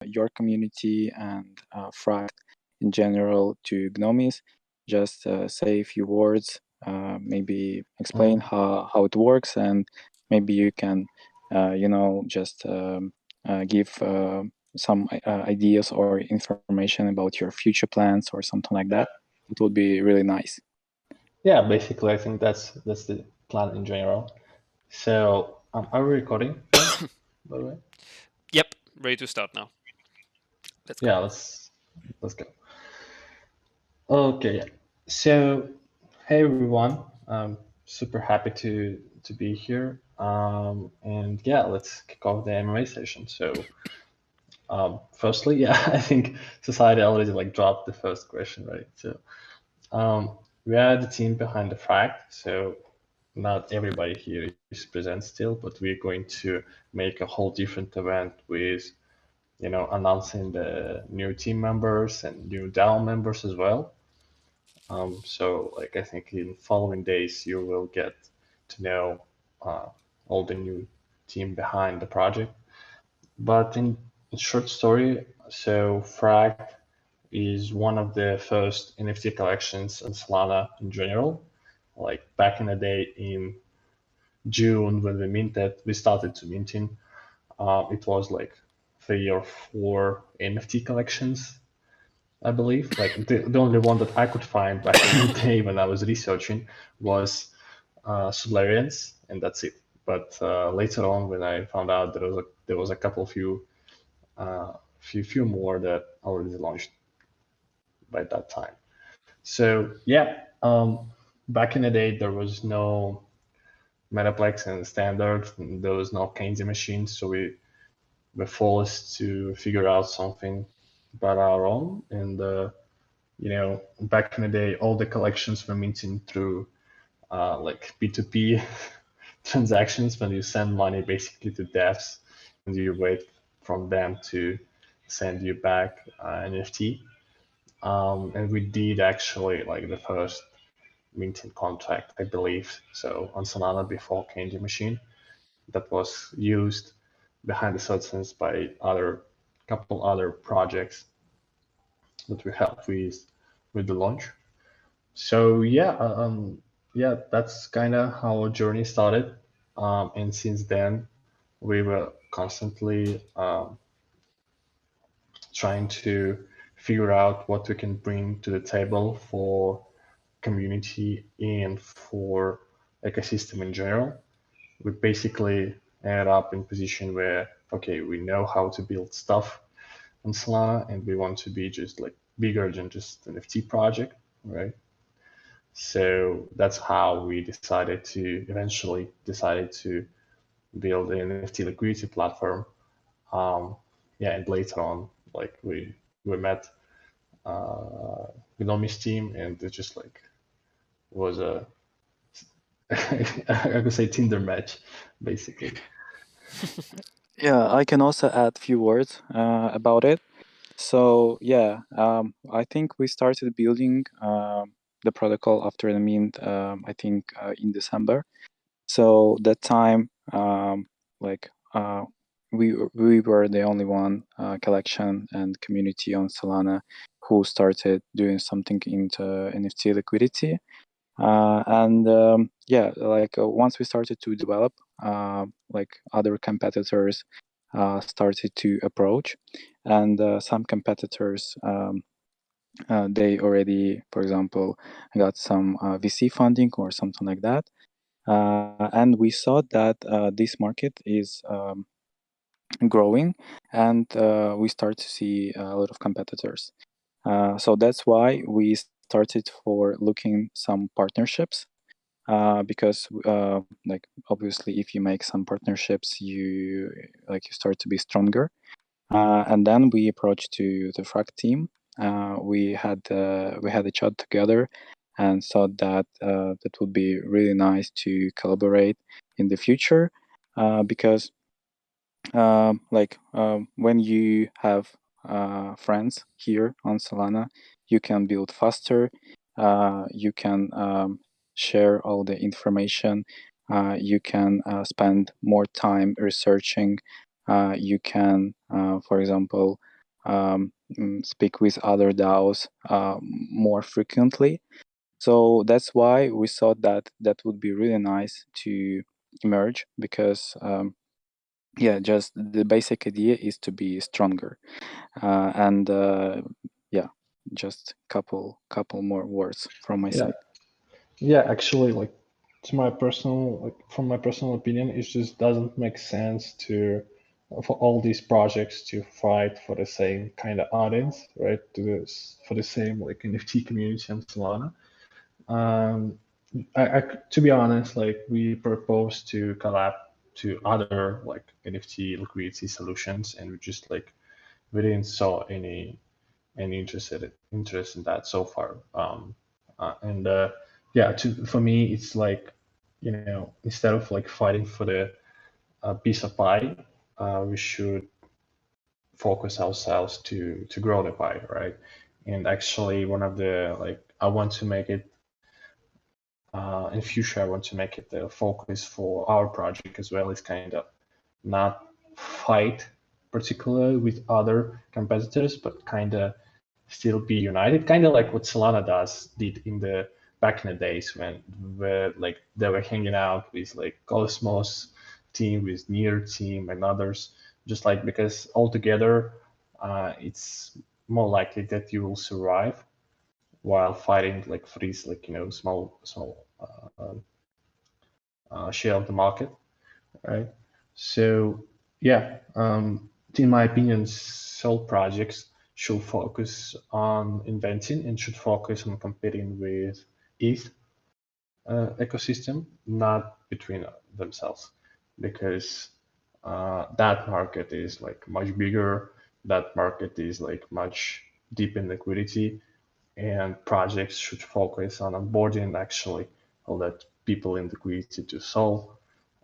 your community and FRAKT in general to Gnomies. Just say a few words, maybe explain how it works, and maybe you can, just give some ideas or information about your future plans or something like that. It would be really nice. Yeah, basically, I think that's the plan in general. So, are we recording, by the way? Yep, ready to start now. Let's go. Yeah, let's go. Okay, so hey everyone, I'm super happy to be here. And yeah, let's kick off the MMA session. So, firstly, yeah, I think society already like dropped the first question, right? So, we are the team behind the FRAKT, so not everybody here is present still, but we're going to make a whole different event with, announcing the new team members and new DAO members as well. So like I think in following days you will get to know all the new team behind the project. But in short story, so FRAKT is one of the first NFT collections on Solana in general. Like back in the day in June when we started to minting. It was like 3 or 4 NFT collections, I believe. Like the only one that I could find back in the day when I was researching was Solarians, and that's it. But later on, when I found out there was a couple few more that already launched by that time. So yeah, back in the day there was no Metaplex and standard. And there was no Keynesian machines, so we were forced to figure out something by our own. And back in the day, all the collections were minting through like P2P transactions when you send money basically to devs and you wait from them to send you back NFT. And we did actually like the first minting contract, I believe, so on Solana before Keynesian machine that was used behind the scenes by couple other projects that we helped with the launch. So yeah, that's kind of how our journey started. And since then, we were constantly trying to figure out what we can bring to the table for community and for ecosystem in general. We basically ended up in a position where, okay, we know how to build stuff on Solana and we want to be just like bigger than just an NFT project, right? So that's how we eventually decided to build an NFT liquidity platform. Yeah, and later on, like we met Gnomies team, and it just like was a I could say Tinder match, basically. Yeah, I can also add a few words about it. So yeah, I think we started building the protocol after the mint. I think in December. So that time, like we were the only one collection and community on Solana who started doing something into NFT liquidity. And yeah, like once we started to develop, like other competitors started to approach, and some competitors they already, for example, got some VC funding or something like that. And we saw that this market is growing, and we start to see a lot of competitors. So that's why we started for looking some partnerships. Because like obviously if you make some partnerships you start to be stronger, and then we approached to the FRAKT team. We had a chat together and thought that that would be really nice to collaborate in the future, because when you have friends here on Solana, you can build faster. You can share all the information. You can spend more time researching. You can, for example, speak with other DAOs more frequently. So that's why we thought that that would be really nice to merge, because yeah, just the basic idea is to be stronger. And yeah, just couple more words from my side. Yeah, actually, like from my personal opinion, it just doesn't make sense to for all these projects to fight for the same kind of audience, right? For the same like NFT community and Solana. Um, to be honest, like we propose to collab to other like NFT liquidity solutions, and we didn't saw any interest in that so far. And yeah, for me, it's like, you know, instead of like fighting for the piece of pie, we should focus ourselves to grow the pie, right? And actually, one of the like I want to make it in future. I want to make it the focus for our project as well. Is kind of not fight particularly with other competitors, but kind of still be united, kind of like what Solana did in the back in the days when where like they were hanging out with like Cosmos team, with Near team and others, just like because altogether it's more likely that you will survive while fighting like for these like, you know, small share of the market, right? So yeah, in my opinion, sole projects should focus on inventing and should focus on competing with ETH ecosystem, not between themselves, because that market is like much bigger. That market is like much deep in liquidity, and projects should focus on onboarding actually let people in liquidity to solve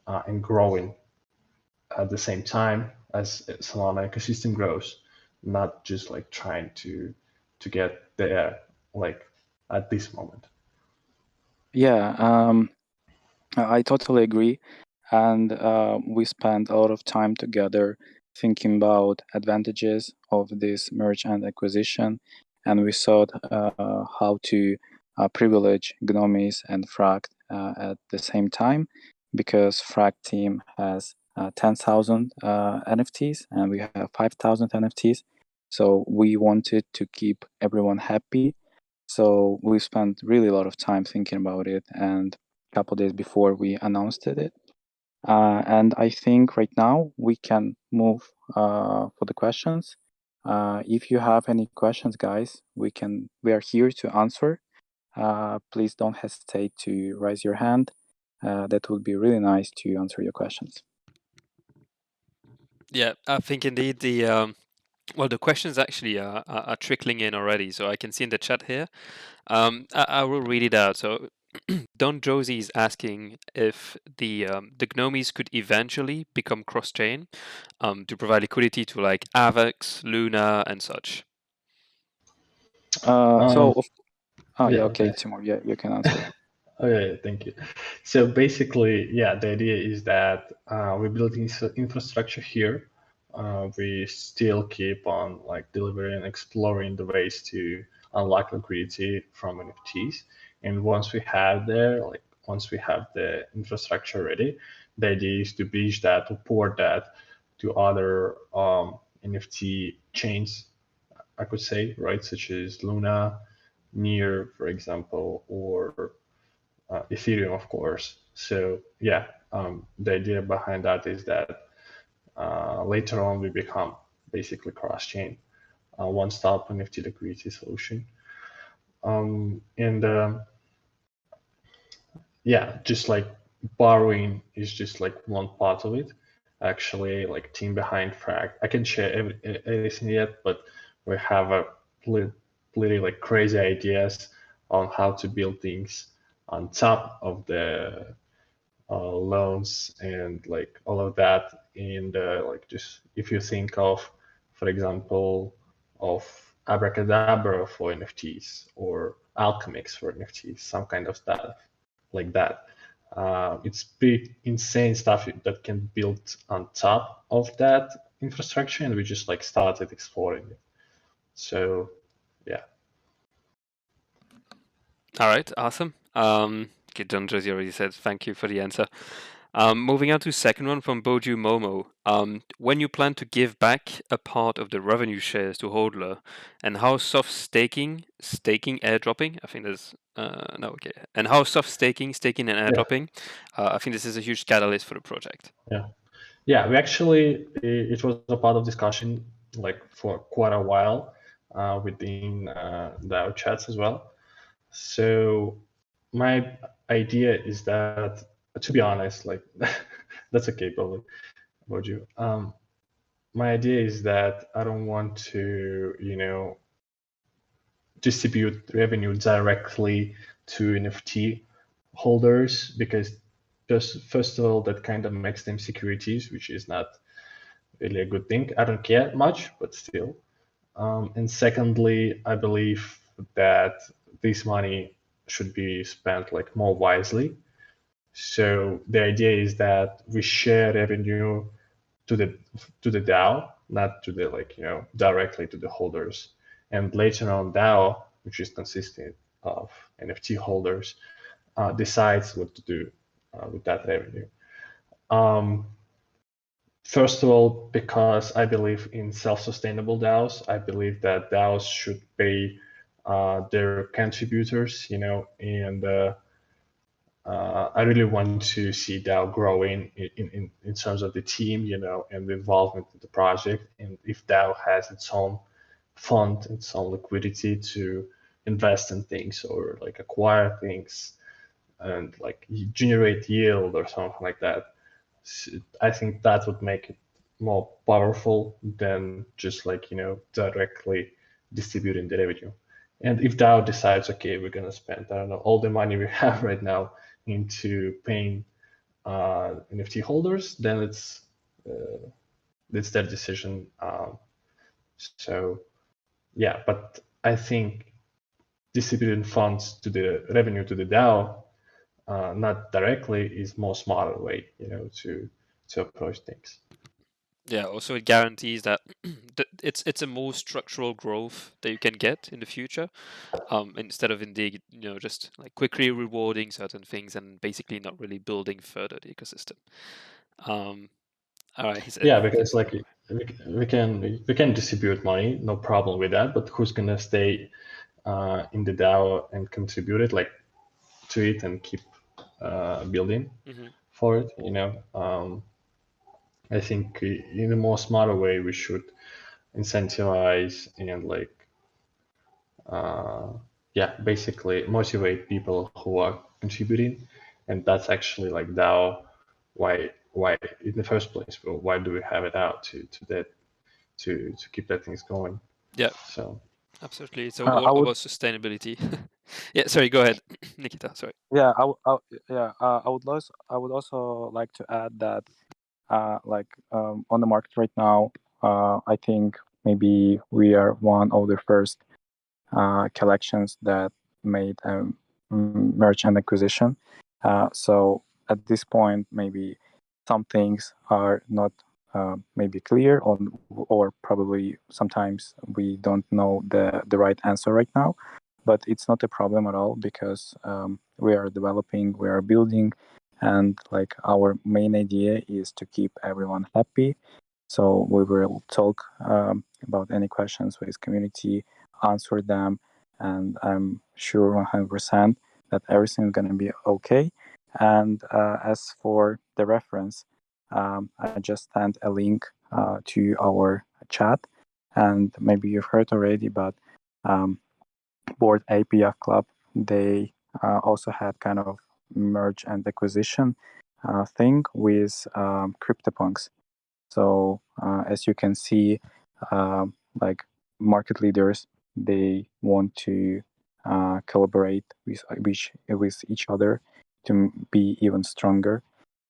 and growing at the same time as Solana ecosystem grows, not just like trying to get there like at this moment. Yeah, I totally agree. And we spent a lot of time together thinking about advantages of this merge and acquisition. And we thought how to privilege Gnomies and FRAKT at the same time, because FRAKT team has 10,000 NFTs and we have 5,000 NFTs. So we wanted to keep everyone happy. So we spent really a lot of time thinking about it, and couple days before we announced it. And I think right now we can move for the questions. If you have any questions, guys, we are here to answer. Please don't hesitate to raise your hand. That would be really nice to answer your questions. Yeah, I think indeed the questions actually are trickling in already. So I can see in the chat here. I will read it out. So Don Josie is asking if the Gnomies could eventually become cross-chain to provide liquidity to like Avex, Luna, and such. Yeah, okay, Timur, yeah, you can answer. Okay, thank you. So basically, yeah, the idea is that we're building infrastructure here. We still keep on like delivering and exploring the ways to unlock liquidity from NFTs. And once we have the infrastructure ready, the idea is to bridge that, to port that to other NFT chains, I could say, right, such as Luna, Near, for example, or Ethereum, of course. So yeah, the idea behind that is that later on we become basically cross-chain, one-stop NFT liquidity solution. And yeah, just like borrowing is just like one part of it. Actually, like team behind FRAKT, I can share everything yet, but we have a pretty like crazy ideas on how to build things on top of the loans and like all of that. And like just if you think of, for example, of Abracadabra for NFTs or Alchemix for NFTs, some kind of stuff like that. It's pretty insane stuff that can build on top of that infrastructure, and we just like started exploring it. So yeah. All right, awesome. Okay, John Josie already said thank you for the answer. Moving on to second one from Boju Momo. When you plan to give back a part of the revenue shares to hodler, and how soft staking, airdropping, I think there's no, okay, and how soft staking and airdropping, I think this is a huge catalyst for the project. Yeah, we actually, it was a part of discussion like for quite a while within the chats as well. So my idea is that, to be honest, like that's okay, probably, about you. My idea is that I don't want to, distribute revenue directly to NFT holders, because just first of all, that kind of makes them securities, which is not really a good thing. I don't care much, but still. And secondly, I believe that this money should be spent like more wisely. So the idea is that we share revenue to the DAO, not to the directly to the holders. And later on, DAO, which is consisting of NFT holders, decides what to do with that revenue. First of all, because I believe in self-sustainable DAOs, I believe that DAOs should pay their contributors, and I really want to see DAO growing in terms of the team, and the involvement in the project. And if DAO has its own fund, its own liquidity to invest in things or like acquire things and like generate yield or something like that, I think that would make it more powerful than just like, directly distributing the revenue. And if DAO decides, okay, we're going to spend, I don't know, all the money we have right now into paying NFT holders, then it's their decision. So yeah, but I think distributing funds to the revenue to the DAO, not directly, is more smarter way, to approach things. Yeah, also it guarantees that it's a more structural growth that you can get in the future, instead of indeed, just like quickly rewarding certain things and basically not really building further the ecosystem. All right, he said. Yeah, because like we can distribute money, no problem with that. But who's gonna stay in the DAO and contribute it, like to it, and keep building Mhm. for it? I think in a more smarter way, we should incentivize and basically motivate people who are contributing, and that's actually like DAO. Why in the first place? Well, why do we have it out to keep that things going? Yeah, So absolutely. It's I all would, about sustainability. Yeah, sorry, go ahead, Nikita. Sorry. yeah, yeah, I would also like to add that, on the market right now, I think maybe we are one of the first collections that made merge and acquisition. So at this point, maybe some things are not maybe clear, or probably sometimes we don't know the right answer right now. But it's not a problem at all, because we are developing, we are building, and like our main idea is to keep everyone happy. So we will talk about any questions with community, answer them, and I'm sure 100% that everything is going to be okay. And as for the reference, I just sent a link to our chat, and maybe you've heard already, but Board APF Club, they also had kind of merge and acquisition thing with CryptoPunks. So as you can see, like market leaders, they want to collaborate with each other to be even stronger.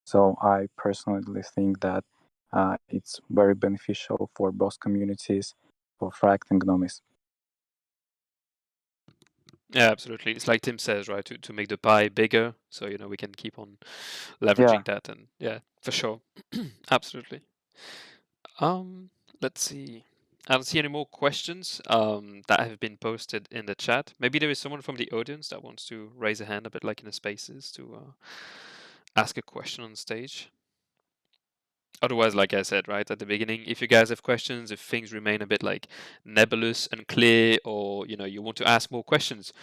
So I personally think that it's very beneficial for both communities, for FRAKT and Gnomies. Yeah, absolutely. It's like Tim says, right? To make the pie bigger, so we can keep on Yeah, leveraging that, and yeah, for sure, absolutely. Let's see. I don't see any more questions that have been posted in the chat. Maybe there is someone from the audience that wants to raise a hand, a bit like in the spaces, to ask a question on stage. Otherwise, like I said, right at the beginning, if you guys have questions, if things remain a bit like nebulous and clear, or you want to ask more questions,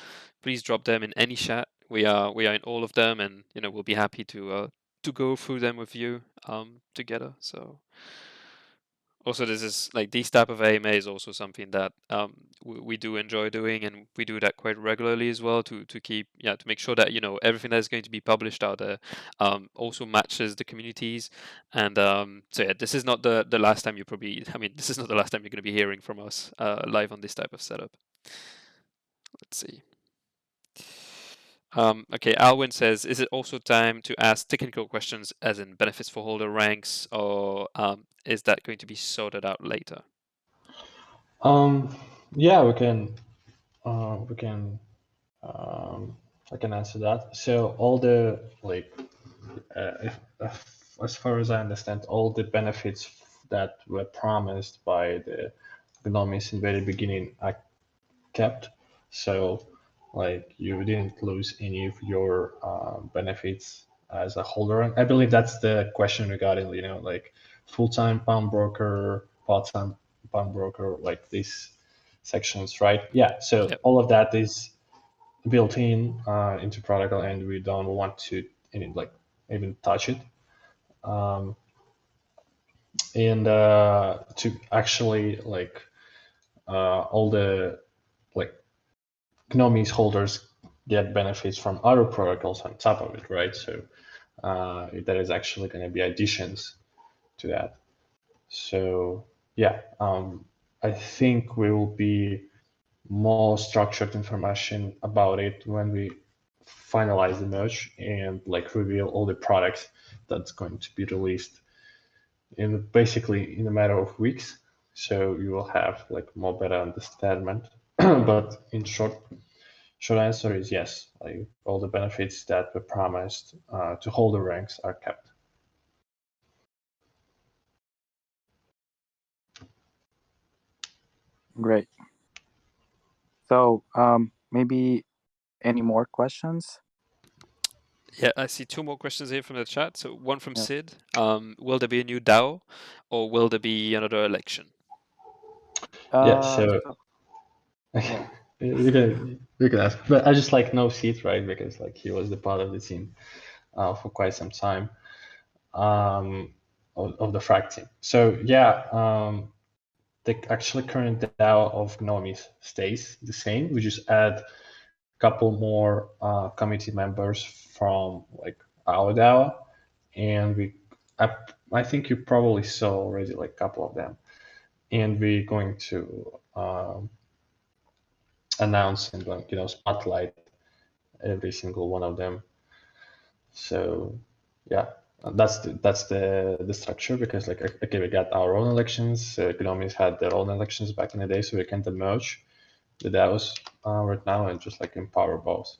please drop them in any chat. We are in all of them, and we'll be happy to go through them with you together. So also, this is like these type of AMA is also something that we do enjoy doing, and we do that quite regularly as well to keep to make sure that everything that's going to be published out there also matches the communities. And so yeah, this is not the last time this is not the last time you're going to be hearing from us live on this type of setup. Let's see. Okay, Alwyn says, is it also time to ask technical questions as in benefits for holder ranks, or is that going to be sorted out later? Yeah, we can I can answer that. So all the as far as I understand, all the benefits that were promised by the Gnomies in the very beginning are kept. So you didn't lose any of your benefits as a holder. And I believe that's the question regarding full-time pound broker, part-time pound broker, like these sections, right? Yeah. So Yep. all of that is built in into protocol, and we don't want to even touch it. And to actually all the Gnomies holders get benefits from other protocols on top of it, right? So there is actually going to be additions to that. So yeah, I think we will be more structured information about it when we finalize the merge and reveal all the products that's going to be released basically in a matter of weeks. So you will have more better understanding. But in short answer is yes. All the benefits that were promised to hold the ranks are kept. Great. So maybe any more questions? Yeah, I see two more questions here from the chat. So one from Sid. Will there be a new DAO, or will there be another election? Yeah, so yeah. you can ask, but I just know Sid, right? Because he was the part of the team for quite some time of the FRAKT team. So yeah, the actually current DAO of Gnomies stays the same. We just add a couple more committee members from our DAO, and I think you probably saw already a couple of them, and we're going to announce and spotlight every single one of them. So yeah, that's the structure, because okay, we got our own elections. Gnomies had their own elections back in the day, so we can merge the DAOs right now and just empower both.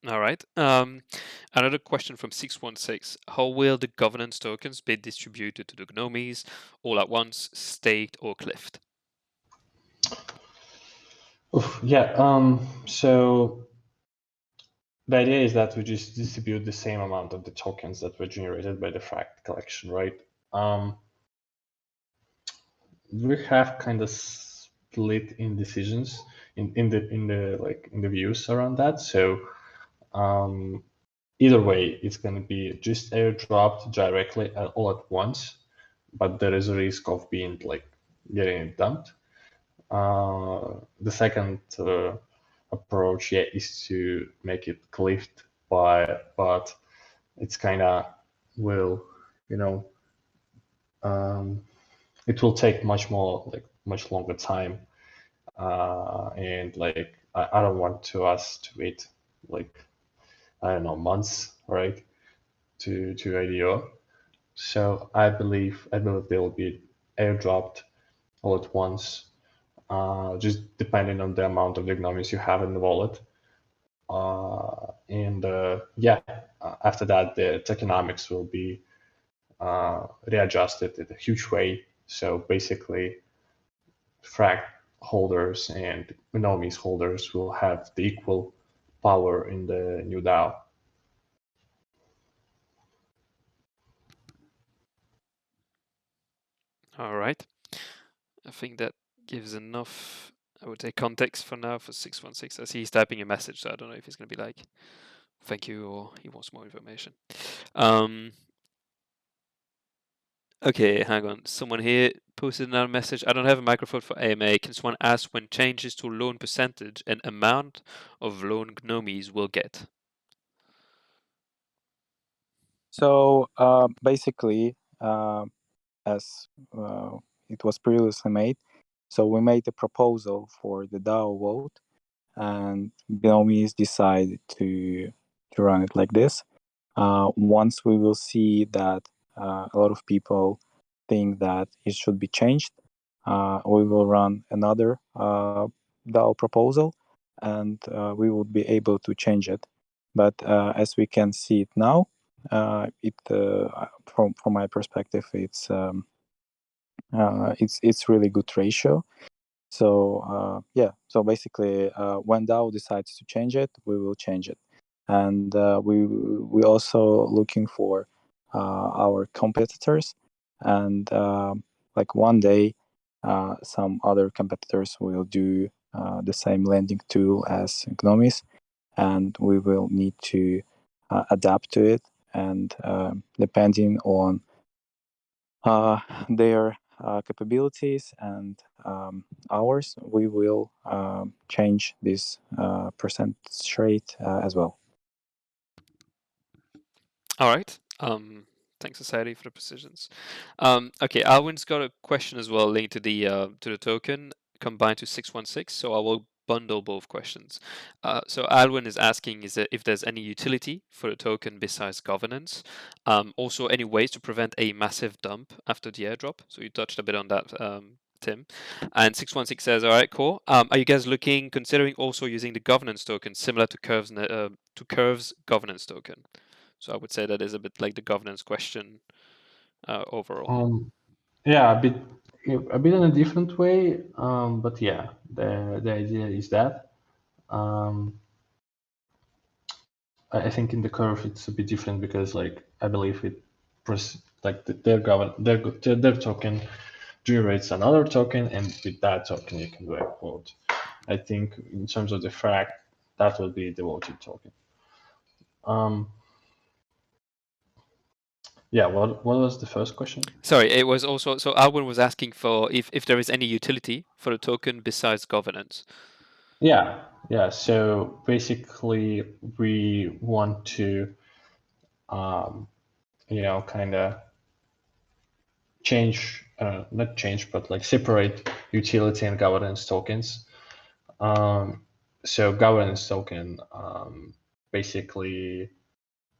All right. Another question from 616. How will the governance tokens be distributed to the Gnomies all at once, staked or cliffed? Yeah. So the idea is that we just distribute the same amount of the tokens that were generated by the FRAKT collection, right? We have kind of split in decisions in the views around that. So either way, it's going to be just airdropped directly all at once, but there is a risk of being getting it dumped. The second approach, yeah, is to make it cliffed but it's kind of will it will take much longer time, and I don't want us to wait I don't know, months, right, to IDO. So I believe they will be airdropped all at once, just depending on the amount of Gnomies you have in the wallet. And yeah, after that, the tokenomics will be readjusted in a huge way. So basically, FRAKT holders and Gnomies holders will have the equal power in the new DAO. All right. I think that gives enough, I would say, context for now for 616. I see he's typing a message, so I don't know if he's going to be like, thank you, or he wants more information. Okay, hang on. Someone here posted another message. I don't have a microphone for AMA. Can someone ask when changes to loan percentage and amount of loan Gnomies will get? So basically, as it was previously made, so we made a proposal for the DAO vote, and Gnomies decided to run it like this. Once we will see that a lot of people think that it should be changed, we will run another DAO proposal, and we would be able to change it. But as we can see it now, from my perspective, it's really good ratio. So yeah, so basically, when DAO decides to change it, we will change it, and we also looking for our competitors, and like one day, some other competitors will do the same lending tool as Gnomies, and we will need to adapt to it, and depending on their capabilities and ours, we will change this percentage rate as well. All right. Thanks, Society, for the precisions. Okay, Alwyn's got a question as well linked to the token combined to 616. So I will bundle both questions. So Alwyn is asking if there's any utility for the token besides governance. Also, any ways to prevent a massive dump after the airdrop. So you touched a bit on that, Tim. And 616 says, all right, cool. Are you guys considering also using the governance token similar to Curve's governance token? So I would say that is a bit like the governance question overall. Yeah, a bit in a different way, but yeah, the idea is that. I think in the Curve it's a bit different because, like, I believe their token generates another token, and with that token you can do a vote. I think in terms of the FRAKT, that will be the voted token. Yeah, what was the first question? Sorry, it was also, so Alwyn was asking for if there is any utility for the token besides governance. Yeah. So basically, we want to, kind of change, not change, but like separate utility and governance tokens. So governance token basically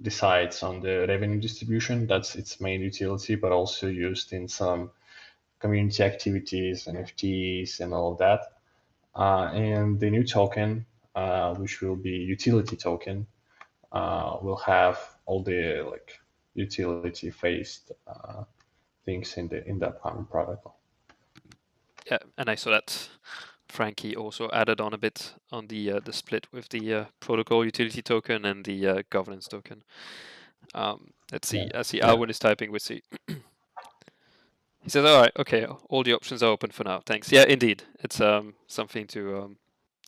decides on the revenue distribution. That's its main utility, but also used in some community activities, NFTs, and all of that. And the new token, which will be utility token, will have all the like utility-based things in the upcoming protocol. Yeah, and I saw that Frankie also added on a bit on the split with the protocol utility token and the governance token. Let's see. I see Alwyn is typing. We'll see. He says, "All right, okay, all the options are open for now. Thanks." Yeah, indeed, it's something to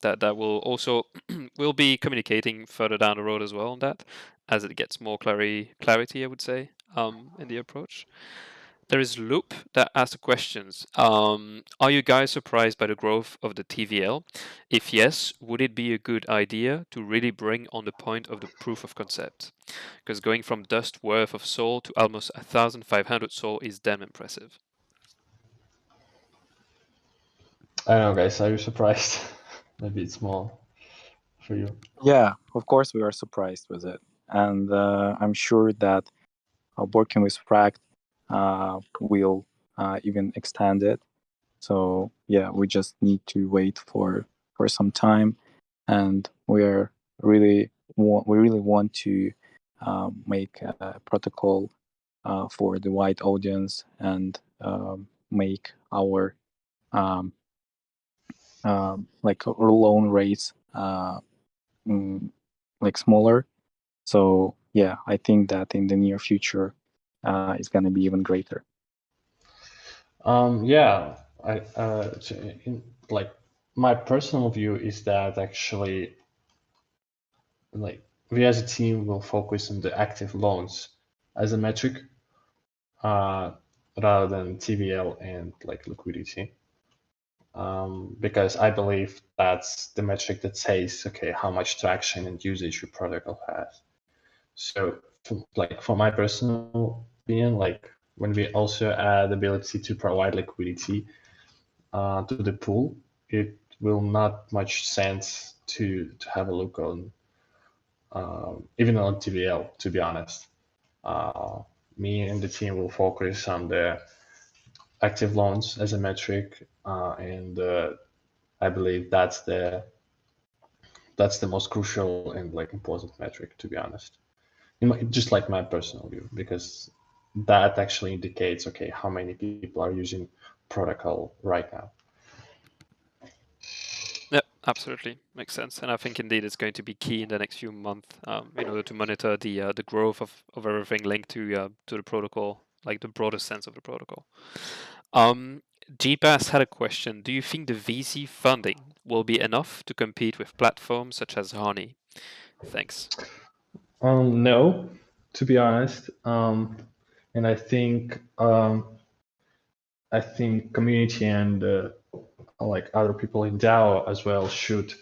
that will also we'll be communicating further down the road as well on that as it gets more clarity. I would say in the approach. There is Loop that asks the questions. Are you guys surprised by the growth of the TVL? If yes, would it be a good idea to really bring on the point of the proof of concept? Because going from dust worth of Sol to almost 1,500 Sol is damn impressive. I don't know, guys. Are you surprised? Maybe it's small for you. Yeah, of course we are surprised with it, and I'm sure that working with FRAKT will even extend it. So yeah, we just need to wait for some time, and we really want to make a protocol for the wide audience and make our like our loan rates like smaller. So yeah, I think that in the near future, it's going to be even greater. Yeah, like my personal view is that actually, like we as a team will focus on the active loans as a metric, rather than TVL and like liquidity, because I believe that's the metric that says, okay, how much traction and usage your protocol has. So, for my personal opinion, like when we also add the ability to provide liquidity to the pool, it will not much sense to have a look on even on TVL. To be honest, me and the team will focus on the active loans as a metric, and I believe that's the most crucial and like important metric, to be honest. Just like my personal view, because that actually indicates, okay, how many people are using protocol right now. Yeah, absolutely makes sense, and I think indeed it's going to be key in the next few months in order to monitor the growth of everything linked to the protocol, like the broader sense of the protocol. GBass had a question: do you think the VC funding will be enough to compete with platforms such as Honey? Thanks. No, to be honest, and I think community and like other people in DAO as well should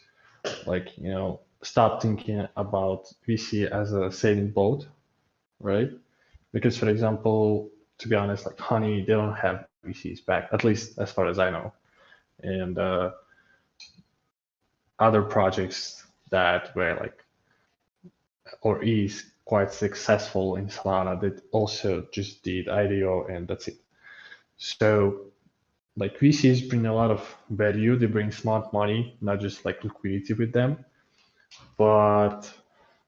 like stop thinking about VC as a sailing boat, right? Because for example, to be honest, like Honey, they don't have VCs back, at least as far as I know, and other projects that were like or is quite successful in Solana that also just did IDO and that's it. So like VCs bring a lot of value. They bring smart money, not just like liquidity with them. But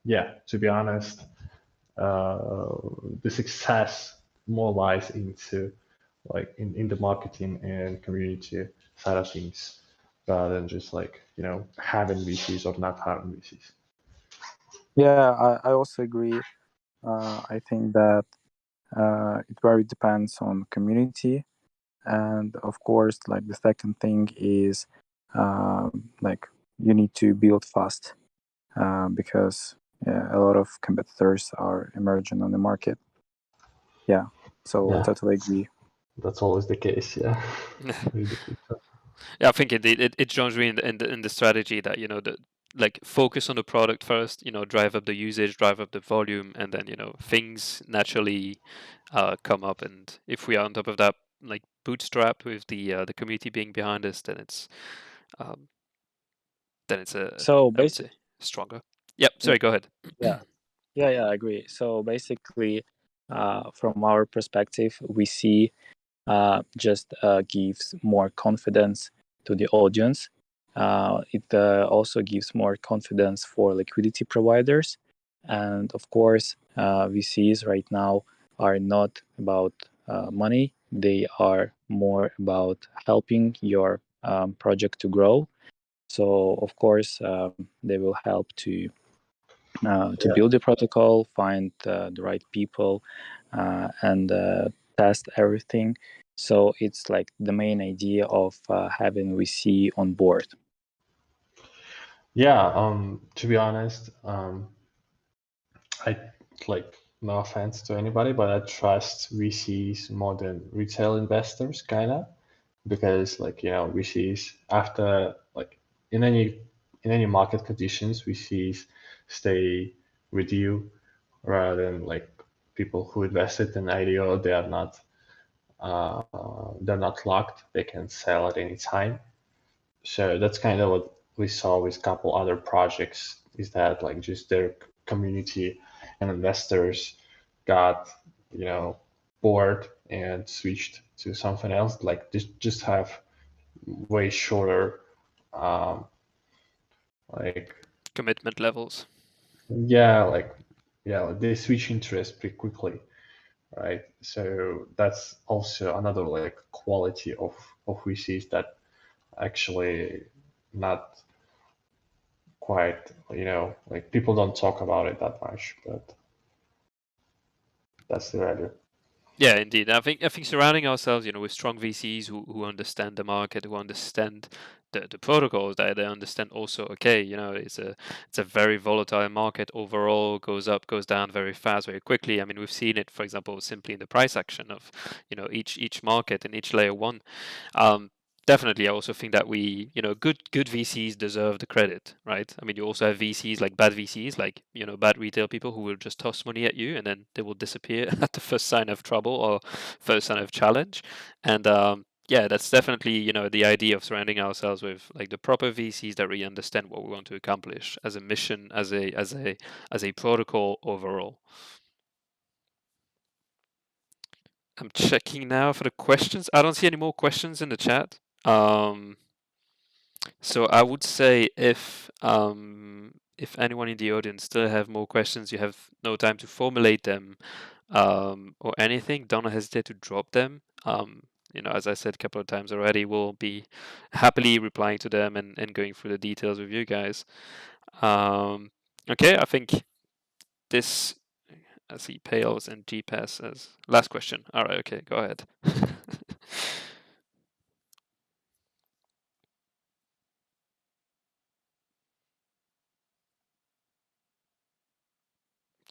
yeah, to be honest, the success more lies into like in the marketing and community side of things rather than just like having VCs or not having VCs. Yeah, I also agree. I think that it very depends on community, and of course, like the second thing is like you need to build fast because a lot of competitors are emerging on the market. Yeah, so Yeah, totally agree. that's always the case. Yeah. Yeah, I think indeed it joins me in the strategy that like focus on the product first, drive up the usage, drive up the volume, and then things naturally come up. And if we are on top of that, like bootstrapped with the community being behind us, um, then it's So I would basically, say stronger. Yep. Sorry. Go ahead. yeah, yeah, I agree. So basically, from our perspective, we see just gives more confidence to the audience. It also gives more confidence for liquidity providers. And of course, VCs right now are not about money, they are more about helping your project to grow. So, of course, they will help to build the protocol, find the right people, and test everything. So it's like the main idea of having VC on board. Yeah, to be honest, I like no offense to anybody, but I trust VCs more than retail investors, kinda, because like VCs after like in any market conditions, VCs stay with you rather than like people who invested in IDO. They're not locked. They can sell at any time. So that's kind of what we saw with a couple other projects, is that like just their community and investors got bored and switched to something else, like just have way shorter like Commitment levels. yeah like yeah they switch interest pretty quickly, right? So that's also another like quality of VCs that actually not quite, like people don't talk about it that much, but that's the value. Yeah, indeed. I think surrounding ourselves, with strong VCs who understand the market, who understand the protocols, that they understand also, okay, it's a very volatile market overall, goes up, goes down very fast, very quickly. I mean, we've seen it, for example, simply in the price action of, each market and each layer one. Definitely, I also think that we, good VCs deserve the credit, right? I mean, you also have VCs like bad VCs, like bad retail people who will just toss money at you and then they will disappear at the first sign of trouble or first sign of challenge. And yeah, that's definitely the idea of surrounding ourselves with like the proper VCs that really understand what we want to accomplish as a mission, as a protocol overall. I'm checking now for the questions. I don't see any more questions in the chat. So I would say if anyone in the audience still have more questions, you have no time to formulate them or anything, don't hesitate to drop them. As I said a couple of times already, we'll be happily replying to them and going through the details with you guys. Okay, I think this, I see Pales and GPass as last question. All right, okay, go ahead.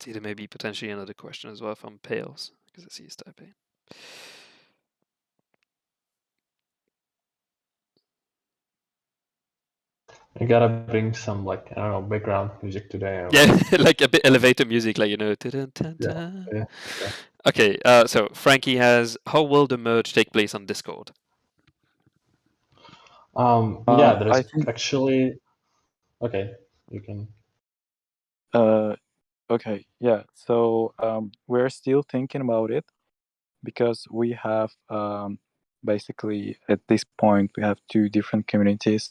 See, there may be potentially another question as well from Pales, because I see he's typing. You gotta bring some, like, I don't know, background music today. Or... Yeah, like a bit elevator music, like, Yeah. Okay, so Frankie has, how will the merge take place on Discord? Yeah, there's I think actually, okay, you can. okay, yeah. So we're still thinking about it because we have basically at this point we have two different communities,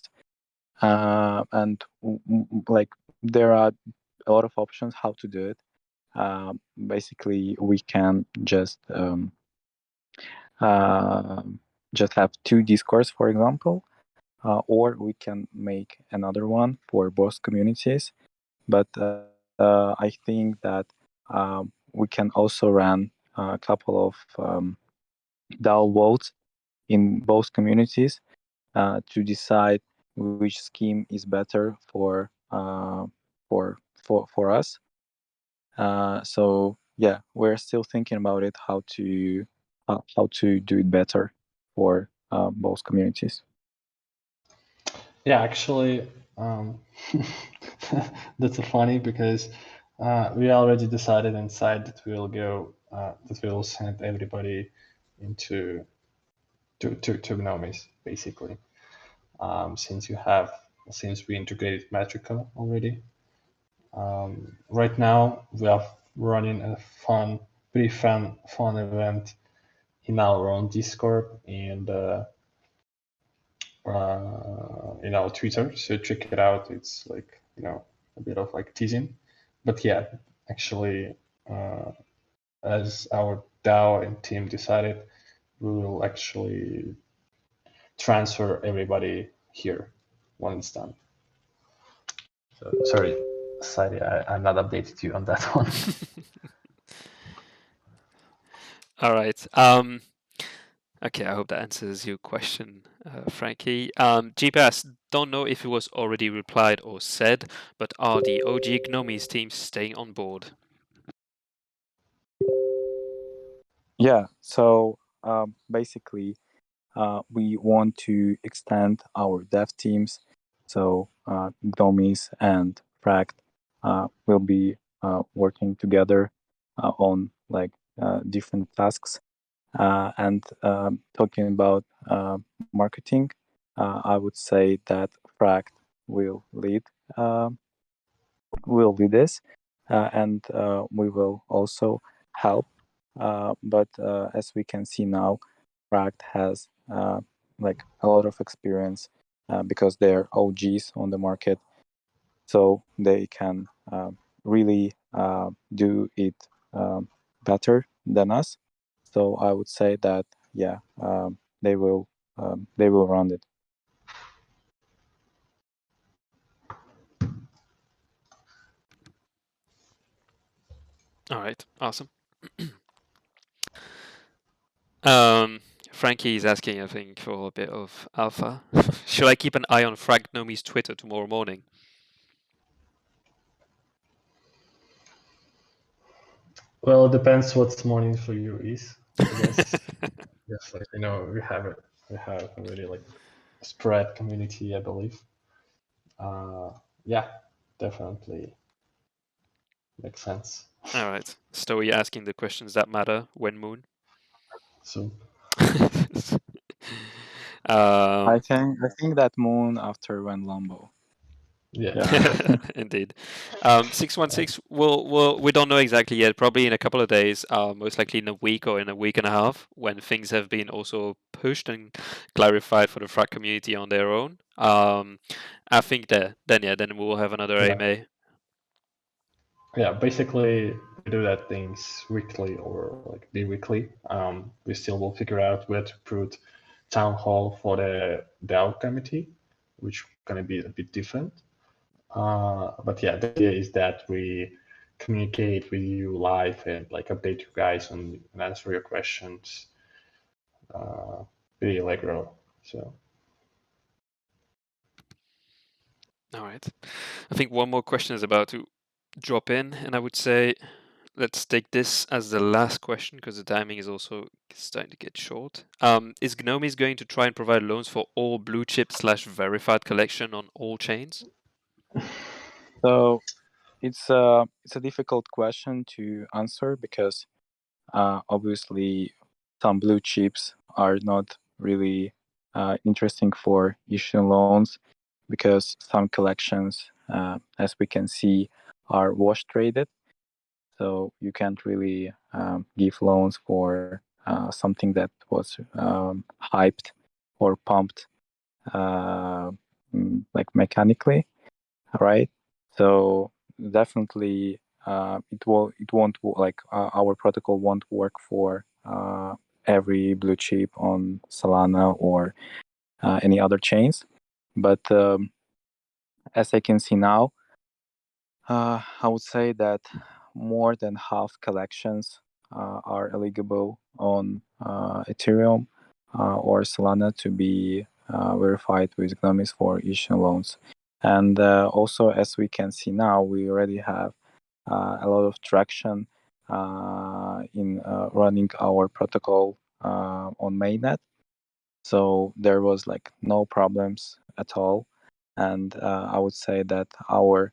and like there are a lot of options how to do it. Basically, we can uh, just have two discords, for example, or we can make another one for both communities. But I think that we can also run a couple of DAO votes in both communities to decide which scheme is better for us. So yeah, we're still thinking about it, how to do it better for both communities. Yeah, actually, that's funny because we already decided inside that we'll go, that we'll send everybody into to Gnomies, basically. Since we integrated Metrica already. Right now, we are running a pretty fun event in our own Discord and in our Twitter. So check it out. It's like, a bit of like teasing, but yeah, actually, as our DAO and team decided, we will actually transfer everybody here when it's done. So sorry, I'm not updated you on that one. All right. Okay, I hope that answers your question, Frankie. GPass, don't know if it was already replied or said, but are the OG Gnomies teams staying on board? Yeah. So basically, we want to extend our dev teams. So Gnomies and FRAKT will be working together on like different tasks. And talking about marketing, I would say that FRAKT will lead this, and we will also help. But as we can see now, FRAKT has like a lot of experience because they're OGs on the market, so they can really do it better than us. So I would say that yeah, they will run it. All right, awesome. Frankie is asking, I think, for a bit of alpha. Should I keep an eye on FRAKT Gnomies Twitter tomorrow morning? Well, it depends what morning for you is, I guess. Yes, like we have already like a spread community, I believe. Yeah, definitely makes sense. All right. Stoey asking the questions that matter when moon. So I think that moon after when Lambo. yeah. Indeed. 616. We don't know exactly yet. Probably in a couple of days. Most likely in a week or in a week and a half, when things have been also pushed and clarified for the FRAKT community on their own. I think then we'll have another Yeah. AMA. Yeah, basically we do that things weekly or like bi-weekly. We still will figure out where to put town hall for the DAO committee, which gonna be a bit different. But yeah, the idea is that we communicate with you live and like update you guys and answer your questions pretty Allegro. So All right. I think one more question is about to drop in, and I would say let's take this as the last question because the timing is also starting to get short. Is Gnomies going to try and provide loans for all blue chip / verified collection on all chains? So it's a difficult question to answer because obviously some blue chips are not really interesting for issuing loans because some collections, as we can see, are wash traded. So you can't really give loans for something that was hyped or pumped like mechanically, right? So definitely it won't like our protocol won't work for every blue chip on Solana or any other chains. But as I can see now, I would say that more than half collections are eligible on Ethereum or Solana to be verified with Gnomies for issuing loans. And also, as we can see now, we already have a lot of traction in running our protocol on mainnet. So there was like no problems at all, and I would say that our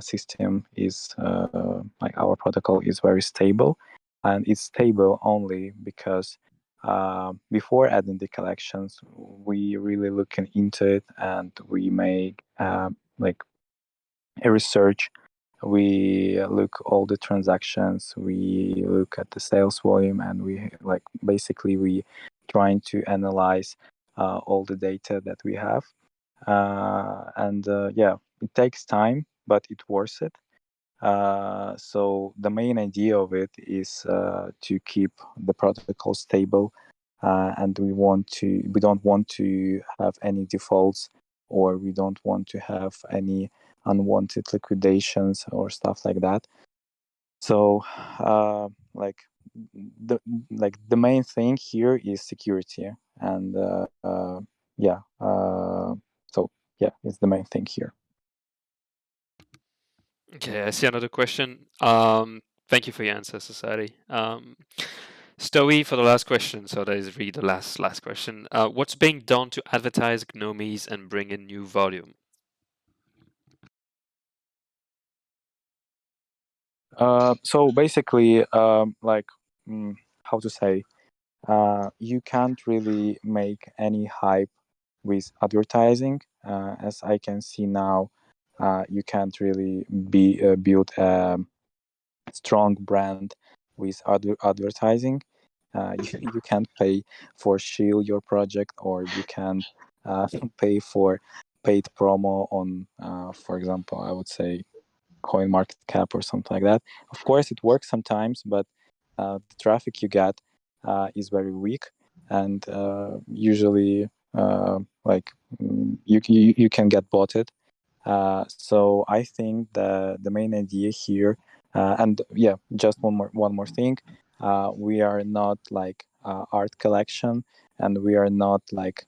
system is like our protocol is very stable, and it's stable only because before adding the collections, we really looking into it and we make like a research. We look all the transactions, we look at the sales volume, and we like basically we trying to analyze all the data that we have. And yeah, it takes time, but it worth it. So the main idea of it is to keep the protocol stable, and we don't want to have any defaults, or we don't want to have any unwanted liquidations or stuff like that. So like the main thing here is security, and yeah, so yeah, it's the main thing here. Okay, I see another question. Thank you for your answer, Society. Stoey for the last question. So that is really the last question. What's being done to advertise Gnomies and bring in new volume? So basically, like how to say, you can't really make any hype with advertising. As I can see now, you can't really build a strong brand with advertising. You can't pay for shield your project, or you can pay for paid promo on, for example, I would say coin market cap or something like that. Of course it works sometimes, but the traffic you get is very weak, and usually you can get botted. So I think the main idea here, and yeah, just one more thing, we are not like art collection, and we are not like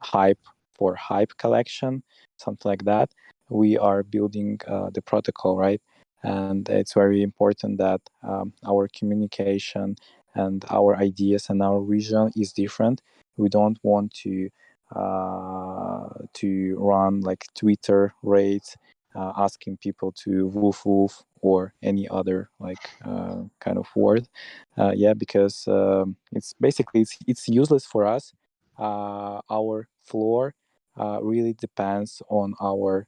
hype for hype collection, something like that. We are building the protocol, right? And it's very important that our communication and our ideas and our vision is different. We don't want to run like Twitter raids, asking people to woof woof or any other like kind of word. Yeah, because it's basically it's useless for us. Our floor really depends on our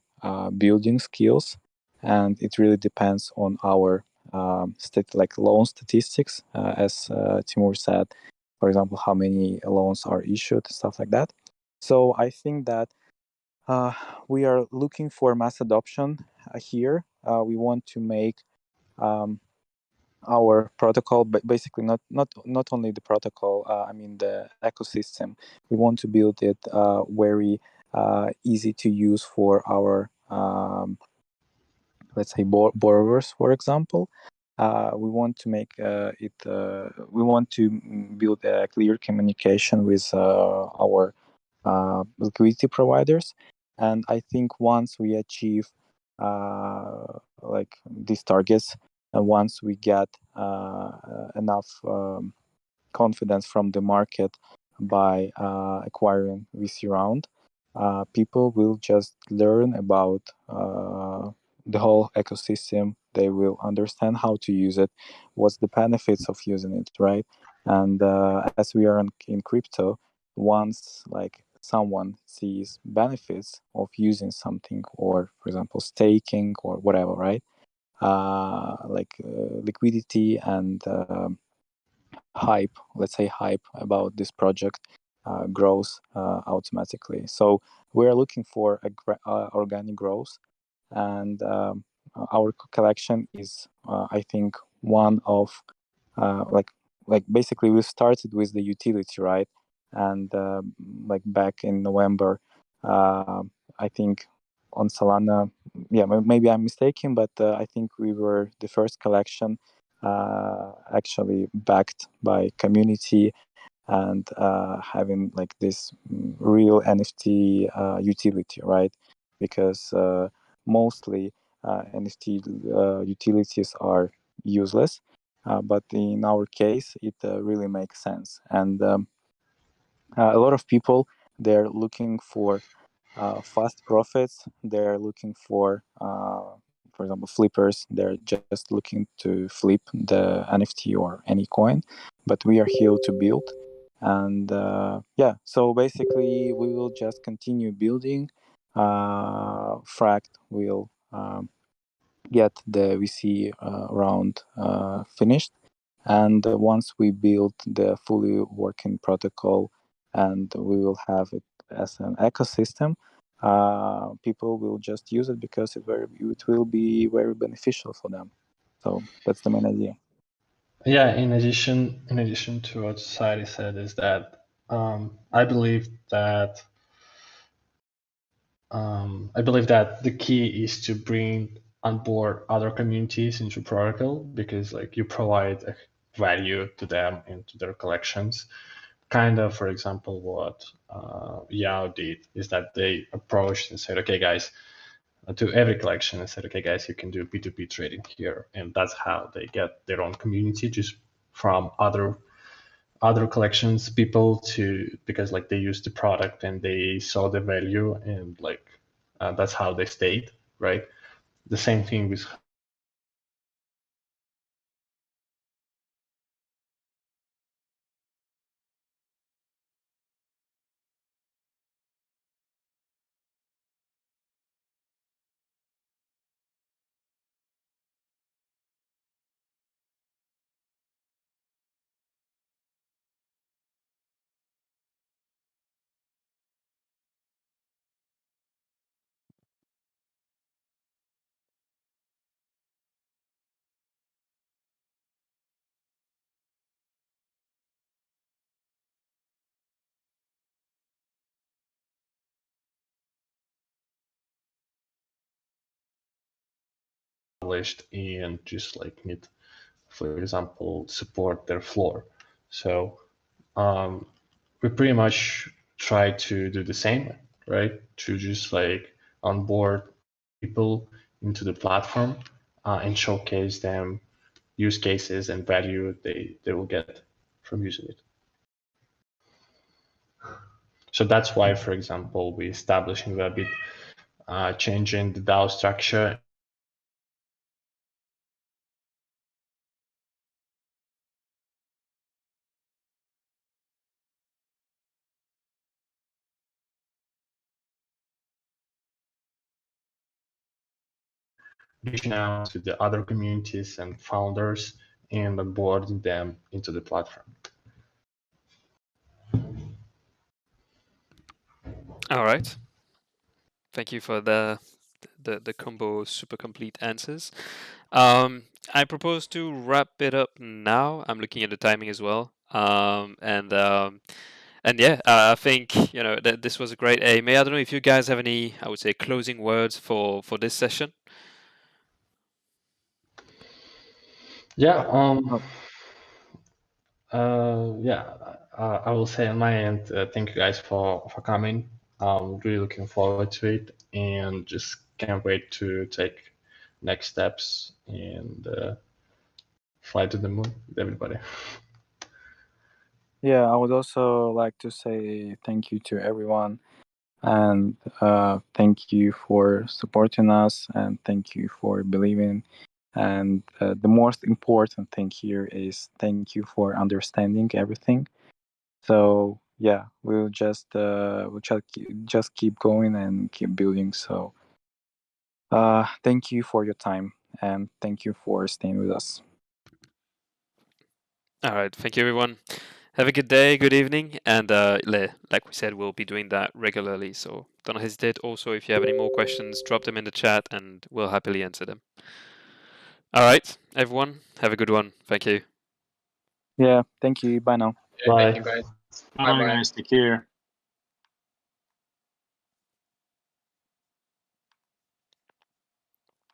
building skills, and it really depends on our like loan statistics, as Timur said. For example, how many loans are issued, stuff like that. So I think that uh, we are looking for mass adoption here. We want to make um, our protocol, but basically not only the protocol. I mean the ecosystem. We want to build it very easy to use for our let's say borrowers, for example. We want to make it. We want to build a clear communication with our liquidity providers, and I think once we achieve like these targets, and once we get enough confidence from the market by acquiring VC round, people will just learn about the whole ecosystem. They will understand how to use it, what's the benefits of using it, right? And as we are in crypto, once like someone sees benefits of using something, or for example staking or whatever, right? Liquidity and hype, let's say hype about this project grows automatically. So we're looking for organic growth, and our collection is, I think, one of like basically we started with the utility, right? And like back in November, uh, I think on Solana, yeah, maybe I'm mistaken, but I think we were the first collection actually backed by community, and having like this real NFT utility, right? Because mostly NFT utilities are useless, but in our case, it really makes sense. And a lot of people, they're looking for fast profits. They're looking for example, flippers. They're just looking to flip the NFT or any coin, but we are here to build. And yeah, so basically, we will just continue building. FRAKT will get the VC round finished, and once we build the fully working protocol, and we will have it as an ecosystem, people will just use it because it will be very beneficial for them. So that's the main idea. Yeah, in addition to what society said, is that I believe that the key is to bring on board other communities into protocol, because like you provide a value to them and to their collections. Kind of, for example, what Yao did is that they approached and said, okay, guys, to every collection and said, okay, guys, you can do P2P trading here. And that's how they get their own community, just from other collections people, to because like they used the product and they saw the value, and like that's how they stayed, right? The same thing with and just like need, for example, support their floor. So we pretty much try to do the same, right? To just like onboard people into the platform and showcase them use cases and value they will get from using it. So that's why, for example, we established in Webbit changing the DAO structure. Reaching out to the other communities and founders and onboarding them into the platform. All right. Thank you for the combo super complete answers. I propose to wrap it up now. I'm looking at the timing as well. And yeah, I think that this was a great AMA. I don't know if you guys have any, I would say, closing words for this session. Yeah. I will say on my end, thank you guys for coming. I'm really looking forward to it, and just can't wait to take next steps and fly to the moon with everybody. Yeah, I would also like to say thank you to everyone, and thank you for supporting us, and thank you for believing. And the most important thing here is thank you for understanding everything. So yeah, we'll just keep going and keep building. So thank you for your time, and thank you for staying with us. All right, thank you everyone. Have a good day, good evening, and like we said, we'll be doing that regularly. So don't hesitate. Also, if you have any more questions, drop them in the chat, and we'll happily answer them. All right, everyone, have a good one. Thank you. Yeah, thank you. Bye now. Bye. Thank you, guys. Bye, guys. Take care.